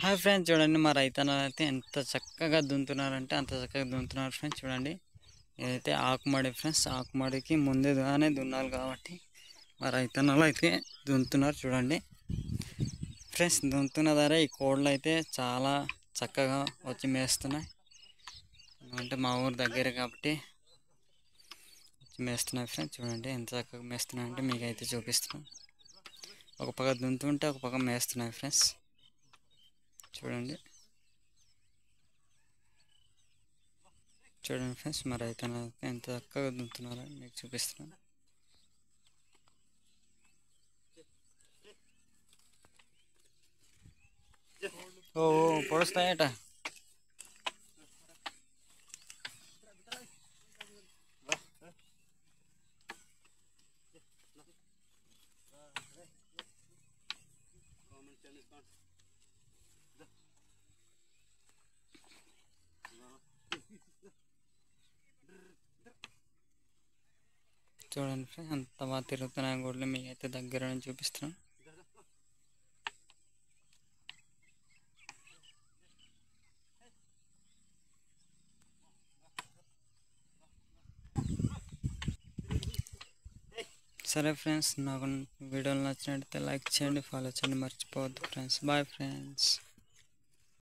Hi friends, చూడండి మా రైతన్నలు అయితే ఎంత చక్కగా దున్నుతున్నారంటే అంత చక్కగా దున్నుతున్నారు ఫ్రెండ్స్. చూడండి, ఇదైతే ఆకుమడి ఫ్రెండ్స్. ఆకుమడికి ముందుగానే దున్నాలి కాబట్టి మా రైతన్నలు అయితే దున్నుతున్నారు. చూడండి ఫ్రెండ్స్, దున్నుతున్న ధర ఈ కోళ్ళు అయితే చాలా చక్కగా వచ్చి మేస్తున్నాయి. అంటే మా ఊరు దగ్గర కాబట్టి వచ్చి మేస్తున్నాయి ఫ్రెండ్స్. చూడండి ఎంత చక్కగా మేస్తున్నాయి అంటే మీకు అయితే చూపిస్తున్నాను. ఒక పక్క దున్నుతుంటే ఒక పక్క మేస్తున్నాయి ఫ్రెండ్స్. చూడండి చూడండి ఫ్రెండ్స్, మరి అయితే ఎంత చక్కగా దున్నుతున్నారో మీకు చూపిస్తున్నాను. ఓ పొడుస్తాయట. చూడండి ఫ్రెండ్స్, అంత బాగా తిరుగుతున్నాయి కూడా మీకు అయితే దగ్గర నుంచి చూపిస్తున్నాను. సరే ఫ్రెండ్స్, నాకు వీడియోలు నచ్చినట్టయితే లైక్ చేయండి, ఫాలో చేయండి, మర్చిపోవద్దు ఫ్రెండ్స్. Bye friends.